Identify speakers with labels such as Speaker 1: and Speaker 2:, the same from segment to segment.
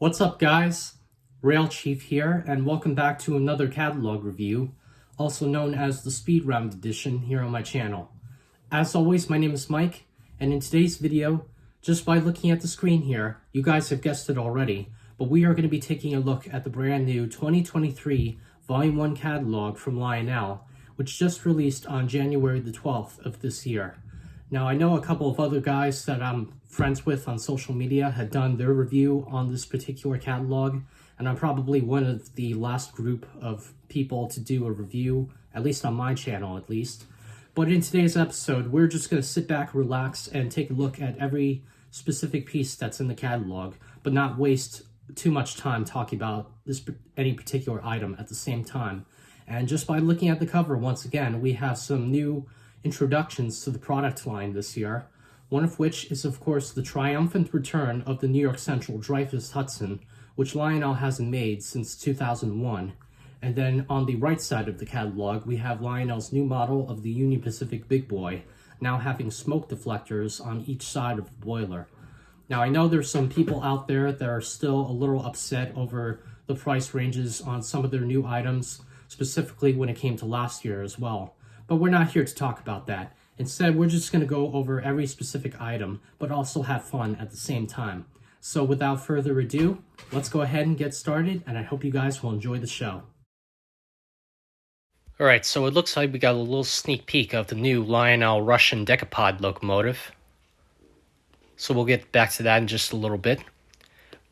Speaker 1: What's up, guys? Rail Chief here, and welcome back to another catalog review, also known as the Speed Round Edition here on my channel. As always, my name is Mike, and in today's video, just by looking at the screen here, you guys have guessed it already, but we are going to be taking a look at the brand new 2023 Volume 1 catalog from Lionel, which just released on January the 12th of this year. Now, I know a couple of other guys that I'm friends with on social media had done their review on this particular catalog, and I'm probably one of the last group of people to do a review, at least on my channel at least. But in today's episode, we're just going to sit back, relax, and take a look at every specific piece that's in the catalog, but not waste too much time talking about any particular item at the same time. And just by looking at the cover, once again, we have some new introductions to the product line this year, one of which is, of course, the triumphant return of the New York Central Dreyfuss Hudson, which Lionel hasn't made since 2001. And then on the right side of the catalog, we have Lionel's new model of the Union Pacific Big Boy, now having smoke deflectors on each side of the boiler. Now, I know there's some people out there that are still a little upset over the price ranges on some of their new items, specifically when it came to last year as well. But we're not here to talk about that. Instead, we're just going to go over every specific item, but also have fun at the same time. So without further ado, let's go ahead and get started, and I hope you guys will enjoy the show. Alright, so it looks like we got a little sneak peek of the new Lionel Russian Decapod locomotive. So we'll get back to that in just a little bit.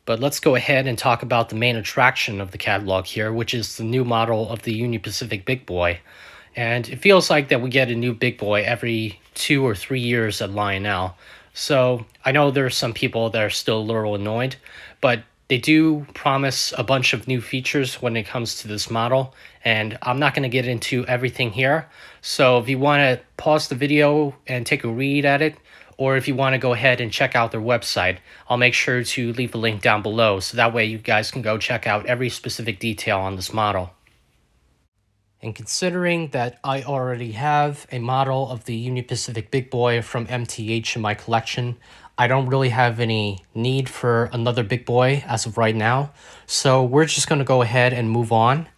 Speaker 1: But let's go ahead and talk about the main attraction of the catalog here, which is the new model of the Union Pacific Big Boy. And it feels like that we get a new big boy every 2 or 3 years at Lionel. So I know there's some people that are still a little annoyed, but they do promise a bunch of new features when it comes to this model. And I'm not going to get into everything here. So if you want to pause the video and take a read at it, or if you want to go ahead and check out their website, I'll make sure to leave a link down below. So that way you guys can go check out every specific detail on this model. And considering that I already have a model of the Union Pacific Big Boy from MTH in my collection, I don't really have any need for another big boy as of right now. So we're just going to go ahead and move on.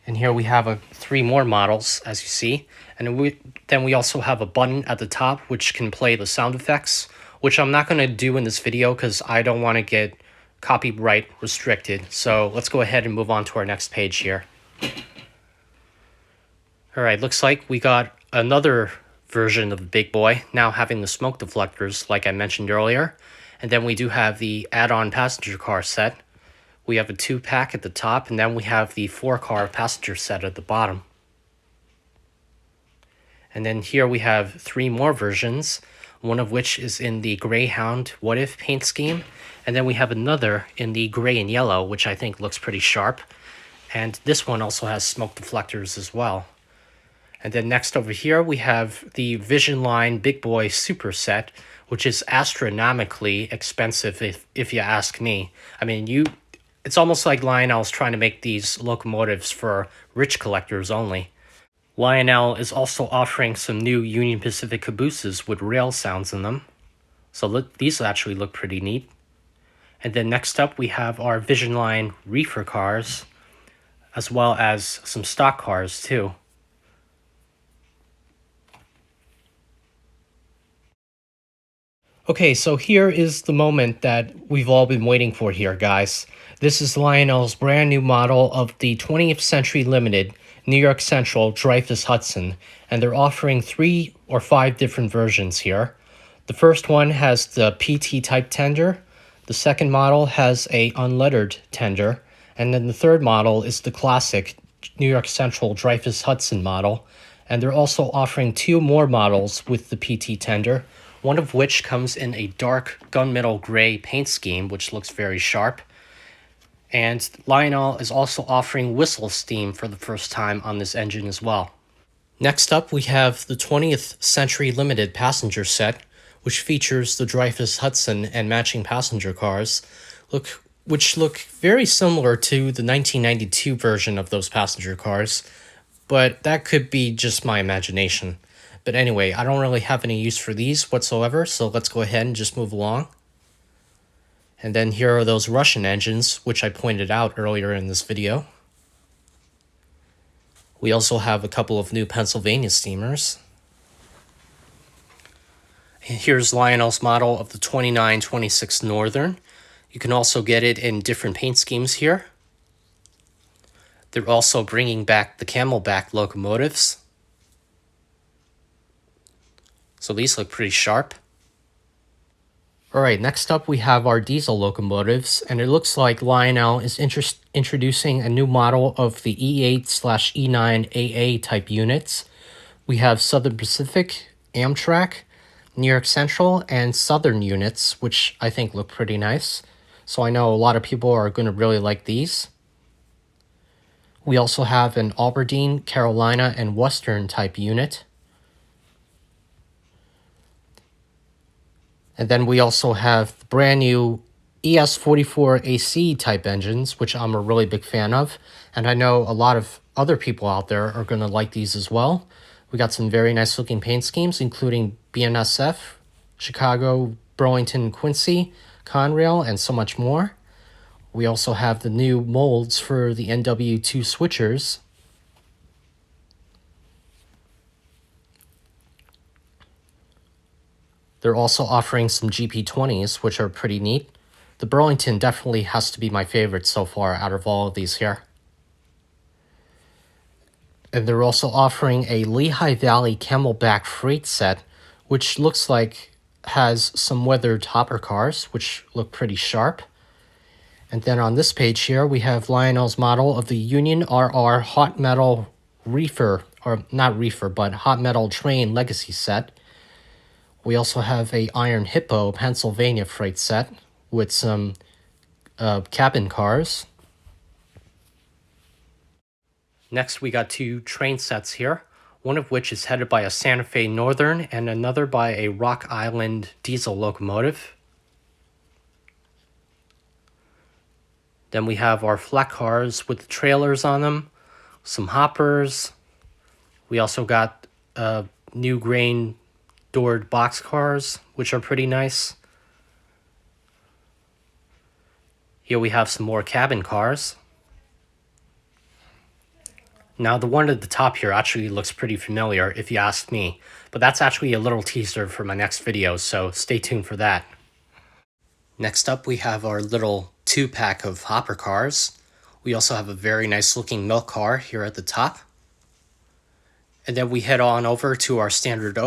Speaker 1: And here we have 3 more models, as you see. And then we also have a button at the top which can play the sound effects, which I'm not going to do in this video because I don't want to get copyright restricted. So let's go ahead and move on to our next page here. Alright, looks like we got another version of the Big Boy, now having the smoke deflectors like I mentioned earlier. And then we do have the add-on passenger car set. We have a 2-pack at the top, and then we have the 4-car passenger set at the bottom. And then here we have 3 more versions, one of which is in the Greyhound What If paint scheme. And then we have another in the gray and yellow, which I think looks pretty sharp. And this one also has smoke deflectors as well. And then next over here, we have the Vision Line Big Boy Super Set, which is astronomically expensive if you ask me. I mean, it's almost like Lionel's trying to make these locomotives for rich collectors only. Lionel is also offering some new Union Pacific cabooses with rail sounds in them. So these actually look pretty neat. And then next up, we have our Vision Line reefer cars, as well as some stock cars too. Okay, so here is the moment that we've all been waiting for here, guys. This is Lionel's brand new model of the 20th Century Limited New York Central Dreyfuss Hudson, and they're offering 3 or 5 different versions here. The first one has the PT type tender, the second model has a unlettered tender, and then the third model is the classic New York Central Dreyfuss Hudson model. And they're also offering 2 more models with the PT tender, one of which comes in a dark gunmetal gray paint scheme, which looks very sharp. And Lionel is also offering whistle steam for the first time on this engine as well. Next up, we have the 20th Century Limited passenger set, which features the Dreyfuss Hudson and matching passenger cars, which look very similar to the 1992 version of those passenger cars, but that could be just my imagination. But anyway, I don't really have any use for these whatsoever, so let's go ahead and just move along. And then here are those Russian engines, which I pointed out earlier in this video. We also have a couple of new Pennsylvania steamers. And here's Lionel's model of the 2926 Northern. You can also get it in different paint schemes here. They're also bringing back the Camelback locomotives. So these look pretty sharp. Alright, next up we have our diesel locomotives, and it looks like Lionel is introducing a new model of the E8/E9 AA type units. We have Southern Pacific, Amtrak, New York Central, and Southern units, which I think look pretty nice. So I know a lot of people are going to really like these. We also have an Aberdeen, Carolina, and Western type unit. And then we also have the brand new ES44AC type engines, which I'm a really big fan of. And I know a lot of other people out there are going to like these as well. We got some very nice looking paint schemes, including BNSF, Chicago, Burlington, Quincy, Conrail, and so much more. We also have the new molds for the NW2 switchers. They're also offering some GP20s, which are pretty neat. The Burlington definitely has to be my favorite so far out of all of these here. And they're also offering a Lehigh Valley Camelback freight set, which looks like has some weathered hopper cars, which look pretty sharp. And then on this page here, we have Lionel's model of the Union RR Hot Metal Reefer, or not Reefer, but Hot Metal Train Legacy set. We also have a Iron Hippo Pennsylvania freight set with some cabin cars. Next, we got two train sets here, one of which is headed by a Santa Fe Northern and another by a Rock Island diesel locomotive. Then we have our flat cars with the trailers on them, some hoppers. We also got new grain doored box cars, which are pretty nice. Here we have some more cabin cars. Now the one at the top here actually looks pretty familiar if you ask me, but that's actually a little teaser for my next video, so stay tuned for that. Next up we have our little 2-pack of hopper cars. We also have a very nice looking milk car here at the top. And then we head on over to our standard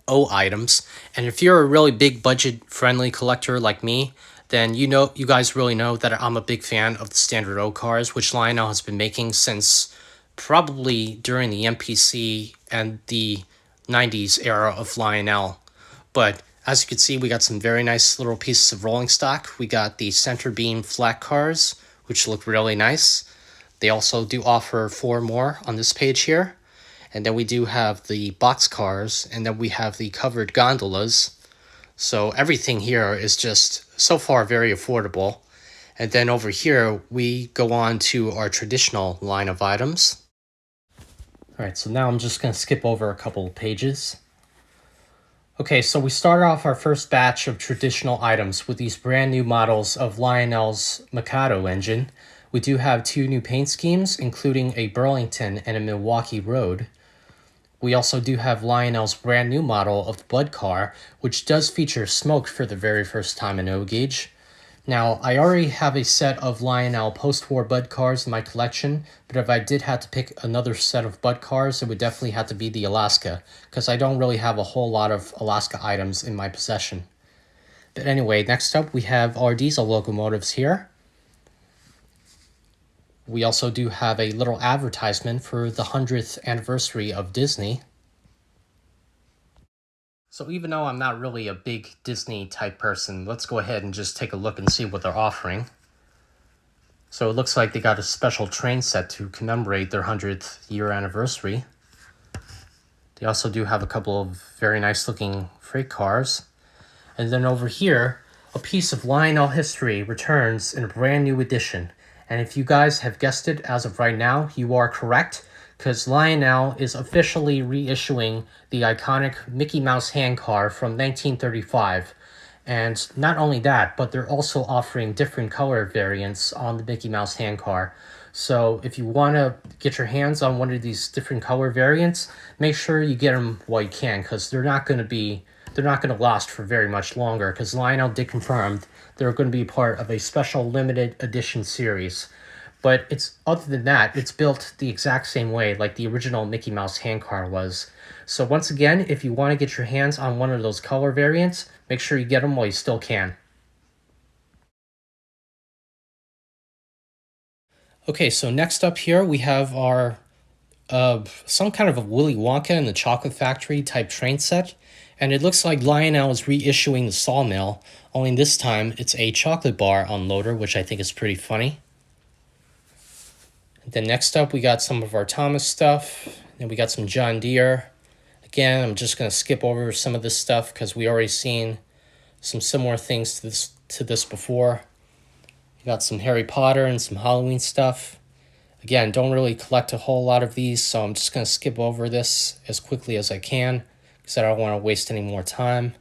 Speaker 1: O items. And if you're a really big budget friendly collector like me, then you guys really know that I'm a big fan of the standard O cars, which Lionel has been making since probably during the MPC and the 90s era of Lionel. But as you can see, we got some very nice little pieces of rolling stock. We got the center beam flat cars, which look really nice. They also do offer 4 more on this page here. And then we do have the box cars, and then we have the covered gondolas. So everything here is just so far very affordable. And then over here, we go on to our traditional line of items. All right, so now I'm just going to skip over a couple of pages. Okay, so we start off our first batch of traditional items with these brand new models of Lionel's Mikado engine. We do have 2 new paint schemes, including a Burlington and a Milwaukee Road. We also do have Lionel's brand new model of the Bud car, which does feature smoke for the very first time in O-Gauge. Now, I already have a set of Lionel post-war Bud cars in my collection, but if I did have to pick another set of Bud cars, it would definitely have to be the Alaska, because I don't really have a whole lot of Alaska items in my possession. But anyway, next up we have our diesel locomotives here. We also do have a little advertisement for the 100th anniversary of Disney. So even though I'm not really a big Disney type person, let's go ahead and just take a look and see what they're offering. So it looks like they got a special train set to commemorate their 100th year anniversary. They also do have a couple of very nice looking freight cars. And then over here, a piece of Lionel history returns in a brand new edition. And if you guys have guessed it as of right now, you are correct, because Lionel is officially reissuing the iconic Mickey Mouse handcar from 1935. And not only that, but they're also offering different color variants on the Mickey Mouse handcar. So if you want to get your hands on one of these different color variants, make sure you get them while you can, because they're not going to last for very much longer, because Lionel did confirm they're going to be part of a special limited edition series. But it's other than that, it's built the exact same way like the original Mickey Mouse handcar was. So once again, if you want to get your hands on one of those color variants, make sure you get them while you still can. Okay, so next up here we have our some kind of a Willy Wonka and the Chocolate Factory type train set. And it looks like Lionel is reissuing the Sawmill, only this time it's a chocolate bar unloader, which I think is pretty funny. Then next up we got some of our Thomas stuff. Then we got some John Deere. Again, I'm just going to skip over some of this stuff because we already seen some similar things to this before. We got some Harry Potter and some Halloween stuff. Again, don't really collect a whole lot of these, so I'm just going to skip over this as quickly as I can because I don't want to waste any more time.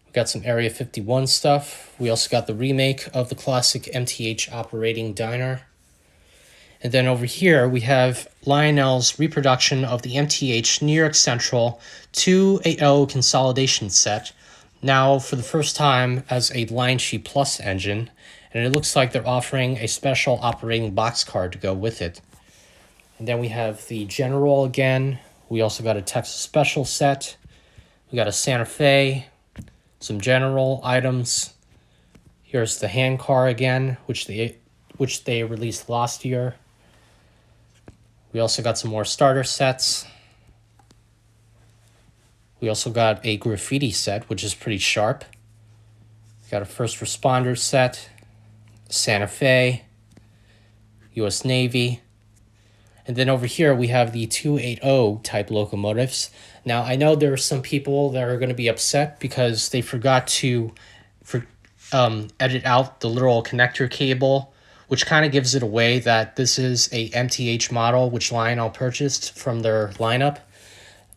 Speaker 1: We got some Area 51 stuff. We also got the remake of the classic MTH operating diner. And then over here, we have Lionel's reproduction of the MTH New York Central 280 consolidation set, now for the first time as a Line Sheet Plus engine, and it looks like they're offering a special operating box card to go with it. And then we have the General again. We also got a Texas Special set. We got a Santa Fe, some General items. Here's the handcar again, which they released last year. We also got some more starter sets. We also got a graffiti set, which is pretty sharp. We got a first responder set, Santa Fe, US Navy. And then over here we have the 280 type locomotives. Now I know there are some people that are going to be upset because they forgot to edit out the little connector cable, which kind of gives it away that this is a MTH model which Lionel purchased from their lineup.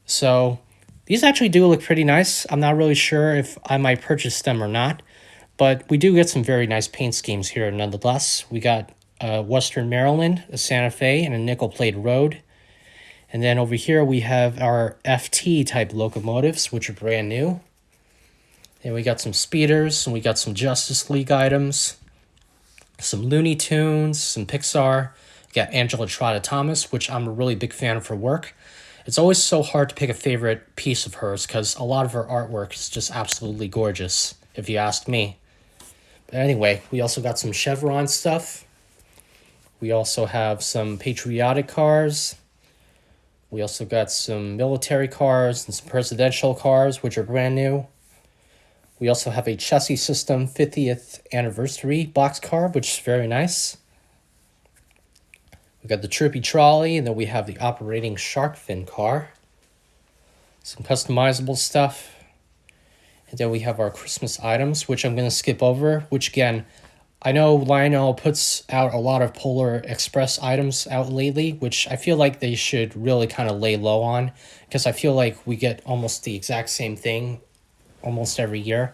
Speaker 1: So these actually do look pretty nice. I'm not really sure if I might purchase them or not, but we do get some very nice paint schemes here nonetheless. We got Western Maryland, a Santa Fe, and a nickel-plated road. And then over here we have our FT type locomotives, which are brand new. And we got some speeders, and we got some Justice League items, some Looney Tunes, some Pixar. We got Angela Trotta Thomas, which I'm a really big fan of her work. It's always so hard to pick a favorite piece of hers because a lot of her artwork is just absolutely gorgeous, if you ask me. But anyway, we also got some Chevron stuff. We also have some patriotic cars. We also got some military cars and some presidential cars, which are brand new. We also have a chassis system 50th anniversary box car, which is very nice. We got the Trippy Trolley, and then we have the operating shark fin car. Some customizable stuff. And then we have our Christmas items, which I'm going to skip over, which again, I know Lionel puts out a lot of Polar Express items out lately, which I feel like they should really kind of lay low on, because I feel like we get almost the exact same thing almost every year.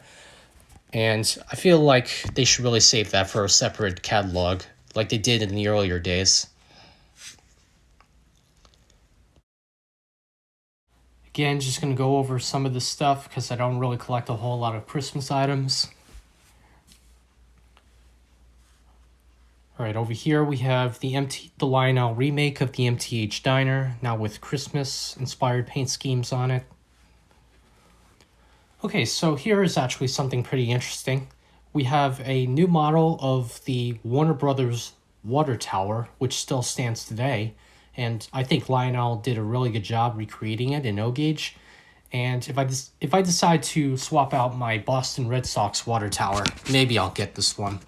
Speaker 1: And I feel like they should really save that for a separate catalog, like they did in the earlier days. Again, just going to go over some of this stuff because I don't really collect a whole lot of Christmas items. All right, over here we have the Lionel remake of the MTH Diner, now with Christmas-inspired paint schemes on it. Okay, so here is actually something pretty interesting. We have a new model of the Warner Brothers water tower, which still stands today. And I think Lionel did a really good job recreating it in O-Gauge. And if I decide to swap out my Boston Red Sox water tower, maybe I'll get this one.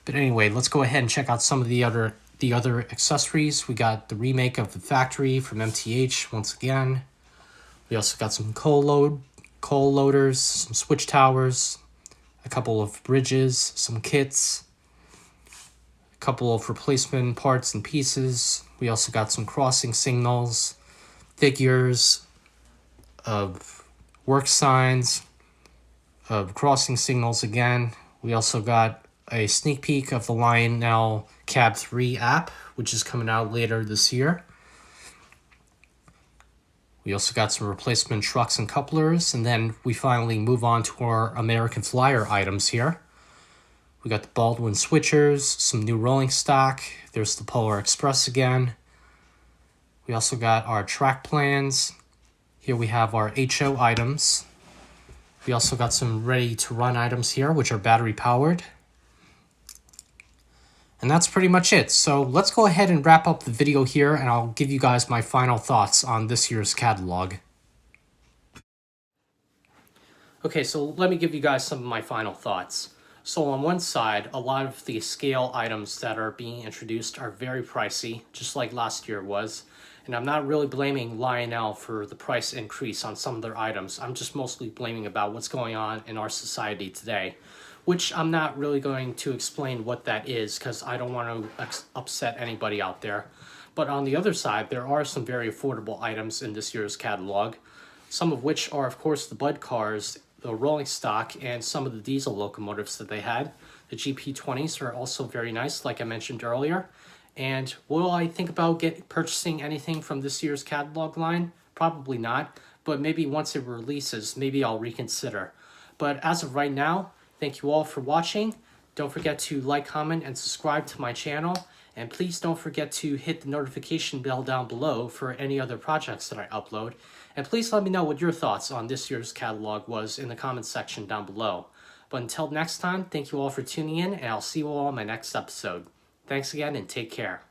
Speaker 1: But anyway, let's go ahead and check out some of the other accessories. We got the remake of the factory from MTH once again. We also got some coal loaders, some switch towers, a couple of bridges, some kits, a couple of replacement parts and pieces. We also got some crossing signals, figures of work signs, crossing signals again. We also got a sneak peek of the Lionel Cab 3 app, which is coming out later this year. We also got some replacement trucks and couplers, and then we finally move on to our American Flyer items here. We got the Vol.1 switchers, some new rolling stock. There's the Polar Express again. We also got our track plans. Here we have our HO items. We also got some ready-to-run items here, which are battery-powered. And that's pretty much it. So let's go ahead and wrap up the video here, and I'll give you guys my final thoughts on this year's catalog. Okay, so let me give you guys some of my final thoughts. So on one side, a lot of the scale items that are being introduced are very pricey, just like last year was. And I'm not really blaming Lionel for the price increase on some of their items. I'm just mostly blaming about what's going on in our society today, which I'm not really going to explain what that is because I don't want to upset anybody out there. But on the other side, there are some very affordable items in this year's catalog, some of which are, of course, the Bud cars, the rolling stock, and some of the diesel locomotives that they had. The GP20s are also very nice, like I mentioned earlier. And will I think about purchasing anything from this year's catalog line? Probably not, but maybe once it releases, maybe I'll reconsider. But as of right now, thank you all for watching. Don't forget to like, comment, and subscribe to my channel. And please don't forget to hit the notification bell down below for any other projects that I upload. And please let me know what your thoughts on this year's catalog was in the comments section down below. But until next time, thank you all for tuning in, and I'll see you all in my next episode. Thanks again, and take care.